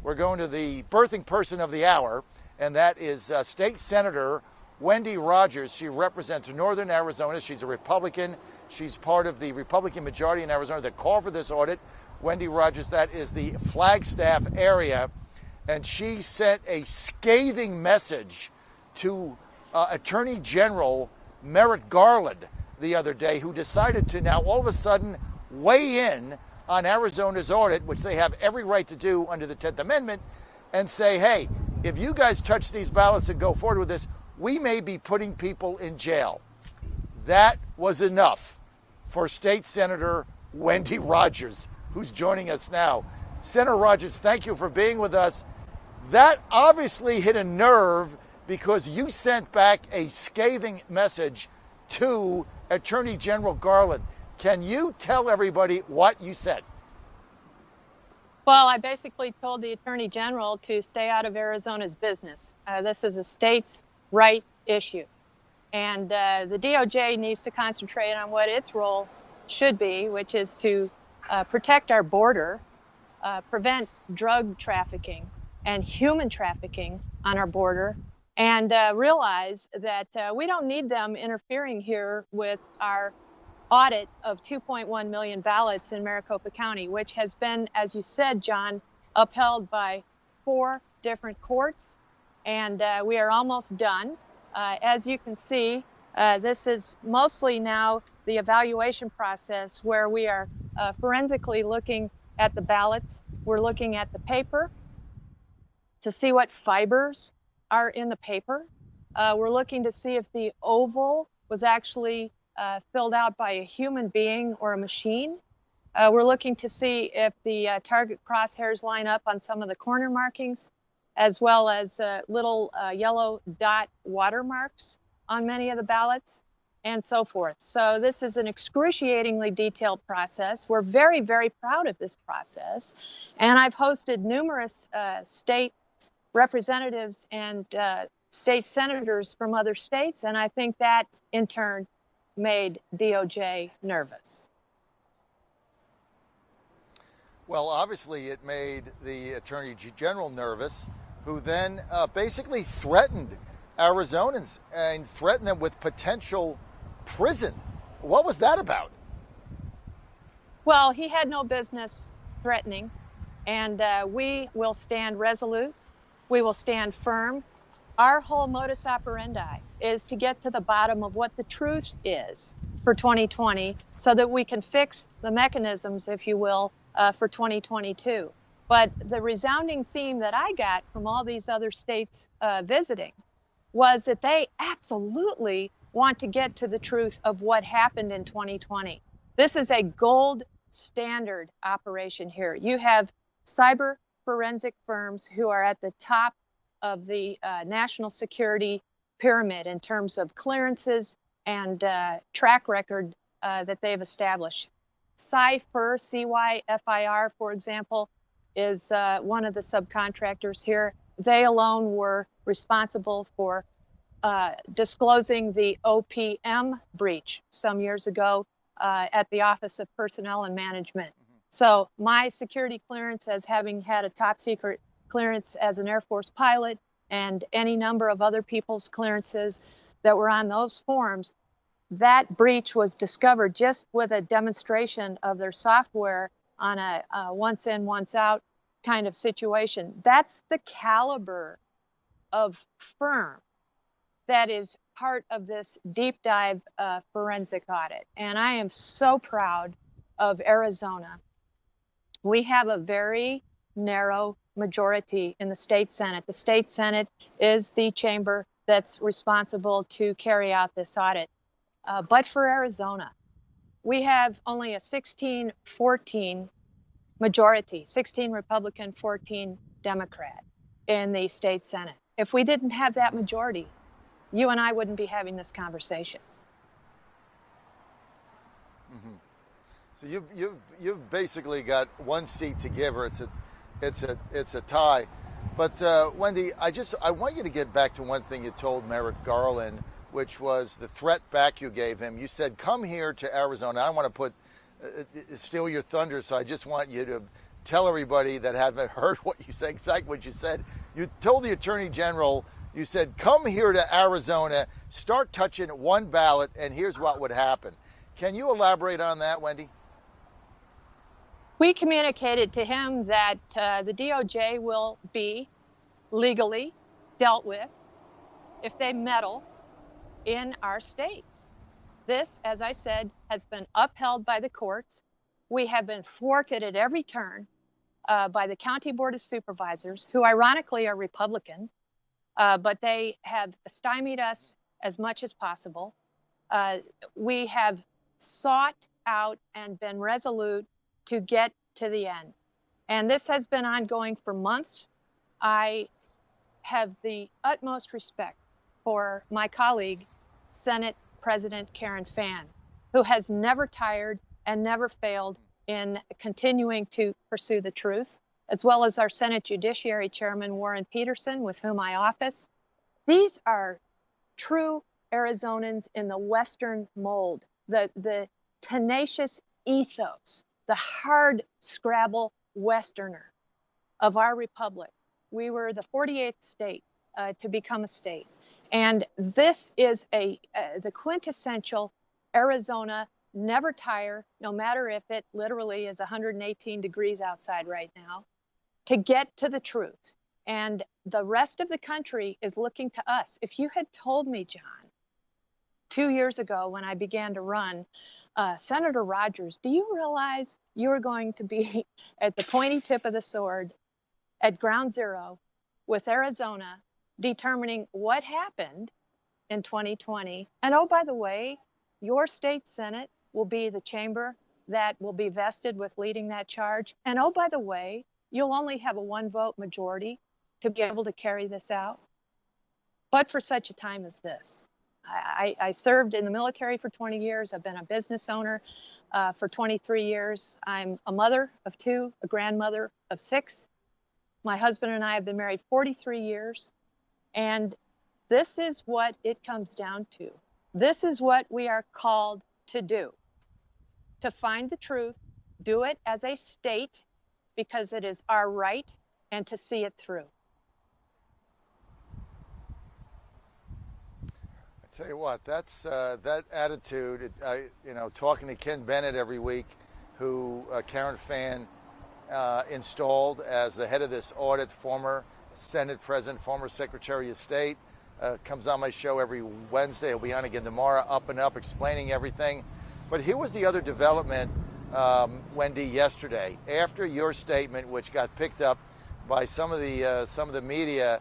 We're going to the birthing person of the hour, and that is State Senator Wendy Rogers. She represents Northern Arizona. She's a Republican. She's part of the Republican majority in Arizona that called for this audit. Wendy Rogers, that is the Flagstaff area. And she sent a scathing message to Attorney General Merrick Garland the other day, who decided to now all of a sudden weigh in on Arizona's audit, which they have every right to do under the 10th Amendment, and say, hey, if you guys touch these ballots and go forward with this, we may be putting people in jail. That was enough for State Senator Wendy Rogers, who's joining us now. Senator Rogers, thank you for being with us. That obviously hit a nerve because you sent back a scathing message to Attorney General Garland. Can you tell everybody what you said? Well, I basically told the Attorney General to stay out of Arizona's business. This is a state's right issue. And the DOJ needs to concentrate on what its role should be, which is to protect our border, prevent drug trafficking and human trafficking on our border, and realize that we don't need them interfering here with our audit of 2.1 million ballots in Maricopa County, which has been, as you said, John, upheld by 4 different courts, and we are almost done. As you can see, this is mostly now the evaluation process where we are forensically looking at the ballots. We're looking at the paper to see what fibers are in the paper. We're looking to see if the oval was actually filled out by a human being or a machine. We're looking to see if the target crosshairs line up on some of the corner markings, as well as little yellow dot watermarks on many of the ballots, and so forth. So this is an excruciatingly detailed process. We're very, very proud of this process. And I've hosted numerous state representatives and state senators from other states, and I think that, in turn, made DOJ nervous. Well, obviously it made the Attorney General nervous, who then basically threatened Arizonans and threatened them with potential prison. What was that about? Well, he had no business threatening, and we will stand resolute. We will stand firm. Our whole modus operandi is to get to the bottom of what the truth is for 2020 so that we can fix the mechanisms, if you will, for 2022. But the resounding theme that I got from all these other states visiting was that they absolutely want to get to the truth of what happened in 2020. This is a gold standard operation here. You have cyber forensic firms who are at the top of the national security pyramid in terms of clearances and track record that they've established. CYFIR, C-Y-F-I-R, for example, is one of the subcontractors here. They alone were responsible for disclosing the OPM breach some years ago at the Office of Personnel and Management. So my security clearance, as having had a top secret clearance as an Air Force pilot, and any number of other people's clearances that were on those forms, that breach was discovered just with a demonstration of their software on a once in, once out kind of situation. That's the caliber of firm that is part of this deep dive forensic audit. And I am so proud of Arizona. We have a very narrow majority in the state Senate. The state Senate is the chamber that's responsible to carry out this audit. But for Arizona, we have only a 16-14 majority, 16 Republican, 14 Democrat in the state Senate. If we didn't have that majority, you and I wouldn't be having this conversation. Mm-hmm. So you've basically got one seat to give her. It's a tie. But Wendy, I want you to get back to one thing you told Merrick Garland, which was the threat back you gave him. You said, come here to Arizona. I don't want to steal your thunder, so I just want you tell everybody that haven't heard what you said, exactly what you said. You told the Attorney General, you said, come here to Arizona, start touching one ballot, and here's what would happen. Can you elaborate on that, Wendy? We communicated to him that the DOJ will be legally dealt with if they meddle in our state. This, as I said, has been upheld by the courts. We have been thwarted at every turn by the County Board of Supervisors, who ironically are Republican, but they have stymied us as much as possible. We have sought out and been resolute to get to the end. And this has been ongoing for months. I have the utmost respect for my colleague, Senate President Karen Fann, who has never tired and never failed in continuing to pursue the truth, as well as our Senate Judiciary Chairman, Warren Peterson, with whom I office. These are true Arizonans in the Western mold, the tenacious ethos, the hard scrabble Westerner of our republic. We were the 48th state to become a state. And this is the quintessential Arizona, never tire, no matter if it literally is 118 degrees outside right now, to get to the truth. And the rest of the country is looking to us. If you had told me, John, 2 years ago when I began to run, Senator Rogers, do you realize you are going to be at the pointy tip of the sword at ground zero with Arizona determining what happened in 2020? And oh, by the way, your state Senate will be the chamber that will be vested with leading that charge. And oh, by the way, you'll only have a 1-vote majority to be able to carry this out. But for such a time as this, I served in the military for 20 years. I've been a business owner for 23 years. I'm a mother of 2, a grandmother of 6. My husband and I have been married 43 years. And this is what it comes down to. This is what we are called to do, to find the truth, do it as a state because it is our right, and to see it through. Tell you what, that's that attitude. Talking to Ken Bennett every week, who Karen Fann installed as the head of this audit, former Senate President, former Secretary of State, comes on my show every Wednesday. He'll be on again tomorrow, up and up, explaining everything. But here was the other development, Wendy, yesterday after your statement, which got picked up by some of the media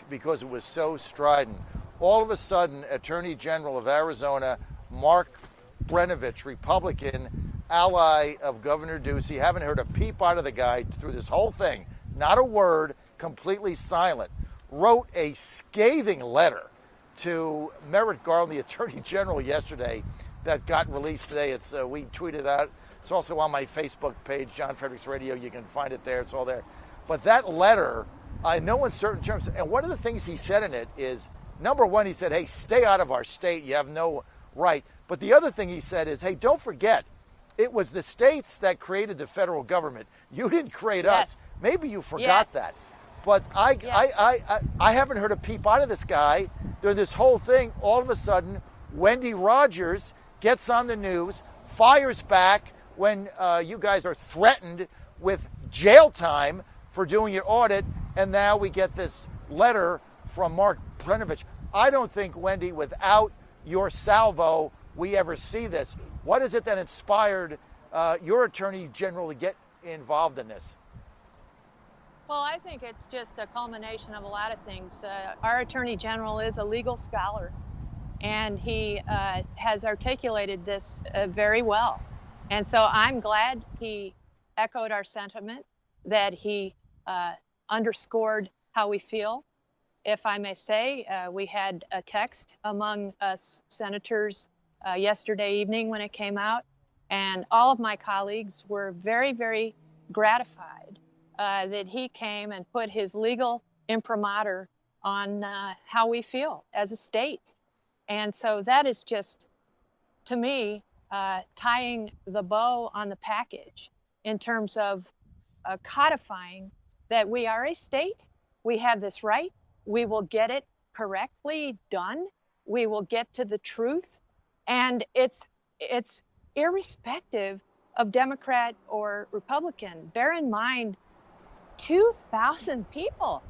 because it was so strident. All of a sudden, Attorney General of Arizona, Mark Brnovich, Republican, ally of Governor Ducey, haven't heard a peep out of the guy through this whole thing, not a word, completely silent, wrote a scathing letter to Merrick Garland, the Attorney General, yesterday that got released today. We tweeted out. It's also on my Facebook page, John Fredericks Radio. You can find it there. It's all there. But that letter, in no uncertain terms, and one of the things he said in it is, number one, he said, hey, stay out of our state. You have no right. But the other thing he said is, hey, don't forget, it was the states that created the federal government. You didn't create us. Maybe you forgot that. But I haven't heard a peep out of this guy during this whole thing. All of a sudden, Wendy Rogers gets on the news, fires back when you guys are threatened with jail time for doing your audit, and now we get this letter from Mark Brnovich. I don't think, Wendy, without your salvo, we ever see this. What is it that inspired your Attorney General to get involved in this? Well, I think it's just a culmination of a lot of things. Our Attorney General is a legal scholar, and he has articulated this very well. And so I'm glad he echoed our sentiment, that he underscored how we feel. If I may say, we had a text among us senators yesterday evening when it came out, and all of my colleagues were very, very gratified that he came and put his legal imprimatur on how we feel as a state. And so that is just, to me, tying the bow on the package in terms of codifying that we are a state, we have this right, we will get it correctly done, we will get to the truth, and it's irrespective of Democrat or Republican. Bear in mind, 2,000 people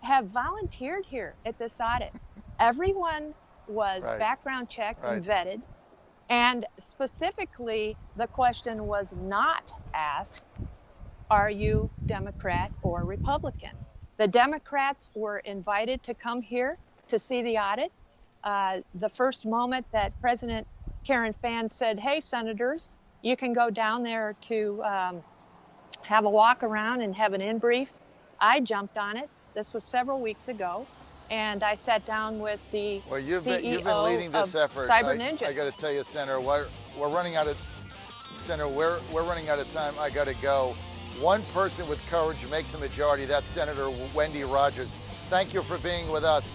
have volunteered here at this audit. Everyone was background checked and vetted. And specifically, the question was not asked, are you Democrat or Republican? The Democrats were invited to come here to see the audit. The first moment that President Karen Fann said, hey, senators, you can go down there to have a walk around and have an in-brief, I jumped on it. This was several weeks ago. And I sat down with the CEO you've been leading this effort. Cyber Ninjas. I got to tell you, Senator, we're running out of we're running out of time. I got to go. One person with courage makes a majority. That's Senator Wendy Rogers. Thank you for being with us.